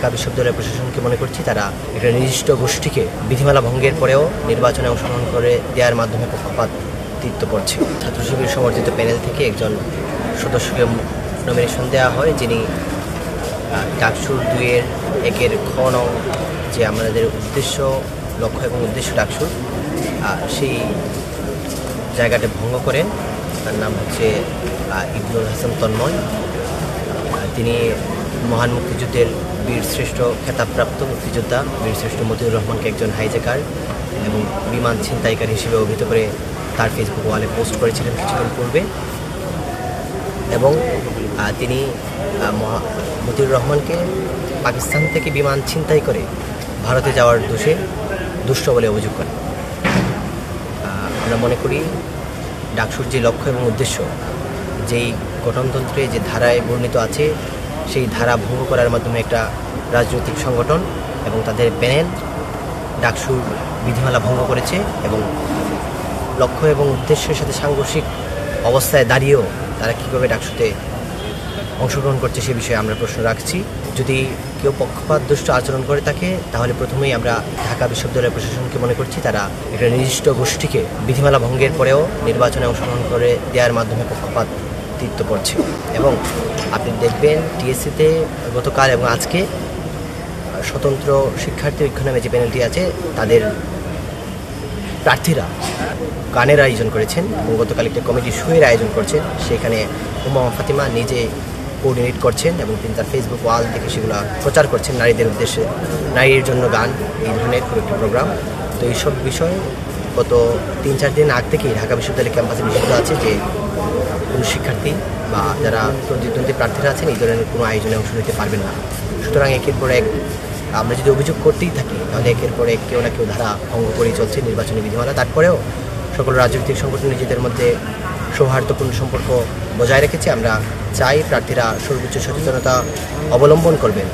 ঢাকা বিশ্ববিদ্যালয় প্রশাসনকে মনে করছি তারা একটা নির্দিষ্ট গোষ্ঠীকে বিধিমালা ভঙ্গের পরেও নির্বাচনে অংশগ্রহণ করে দেওয়ার মাধ্যমে পক্ষপাতিত্ব করছে। ছাত্র শিবির সমর্থিত প্যানেল থেকে একজন সদস্যকে নমিনেশন দেওয়া হয়, যিনি ডাকসুর 2-1 খ নং যে আমাদের উদ্দেশ্য, লক্ষ্য এবং উদ্দেশ্য ডাকসুর, সেই জায়গাটা ভঙ্গ করেন। তার নাম হচ্ছে ইবনুল হাসান তন্ময়। তিনি মহান মুক্তিযুদ্ধের বীরশ্রেষ্ঠ খেতাবপ্রাপ্ত মুক্তিযোদ্ধা বীরশ্রেষ্ঠ মতিউর রহমানকে একজন হাইজ্যাকার এবং বিমান ছিনতাইকারী হিসেবে অভিহিত করে তার ফেসবুক ওয়ালে পোস্ট করেছিলেন কিছুদিন পূর্বে। এবং তিনি মতিউর রহমানকে পাকিস্তান থেকে বিমান ছিনতাই করে ভারতে যাওয়ার দোষে দুষ্ট বলে অভিযোগ করেন। আমরা মনে করি ডাকসুর যে লক্ষ্য এবং উদ্দেশ্য, যেই গঠনতন্ত্রে যে ধারায় বর্ণিত আছে, সেই ধারা ভঙ্গ করার মাধ্যমে একটা রাজনৈতিক সংগঠন এবং তাদের প্যানেল ডাকসুর বিধিমালা ভঙ্গ করেছে এবং লক্ষ্য এবং উদ্দেশ্যের সাথে সাংঘর্ষিক অবস্থায় দাঁড়িয়েও তারা কীভাবে ডাকসুতে অংশগ্রহণ করছে সে বিষয়ে আমরা প্রশ্ন রাখছি। যদি কেউ পক্ষপাতদুষ্ট আচরণ করে থাকে, তাহলে প্রথমেই আমরা ঢাকা বিশ্ববিদ্যালয় প্রশাসনকে মনে করছি তারা একটা নির্দিষ্ট গোষ্ঠীকে বিধিমালা ভঙ্গের পরেও নির্বাচনে অংশগ্রহণ করে দেওয়ার মাধ্যমে পক্ষপাতিত্ব করছে। এবং আপনি দেখবেন টিএসসিতে গতকাল এবং আজকে স্বতন্ত্র শিক্ষার্থী ঐক্য নামে যে প্যানেলটি আছে, তাদের প্রার্থীরা গানের আয়োজন করেছেন এবং গতকাল একটা কমেডি শোয়ের আয়োজন করছেন। সেখানে উমা ফাতিমা নিজে কোঅর্ডিনেট করছেন এবং তিনি তার ফেসবুক ওয়াল থেকে সেগুলো প্রচার করছেন, নারীদের উদ্দেশ্যে, নারীর জন্য গান, এই ধরনের খুব একটি প্রোগ্রাম। তো এইসব বিষয় গত 3-4 দিন আগ থেকেই ঢাকা বিশ্ববিদ্যালয় ক্যাম্পাসে নিষিদ্ধ আছে যে কোনো শিক্ষার্থী বা যারা প্রতিদ্বন্দ্বী প্রার্থীরা আছেন এই ধরনের কোনো আয়োজনে অংশ নিতে পারবেন না। সুতরাং একের পর এক আমরা যদি অভিযোগ করতেই থাকি, তাহলে একের পর এক কেউ না কেউ ধারা ভঙ্গ করেই চলছে নির্বাচনী বিধিমালা। তারপরেও সকল রাজনৈতিক সংগঠন নিজেদের মধ্যে সৌহার্দ্যপূর্ণ সম্পর্ক বজায় রেখেছে। আমরা চাই প্রার্থীরা সর্বোচ্চ সচেতনতা অবলম্বন করবেন।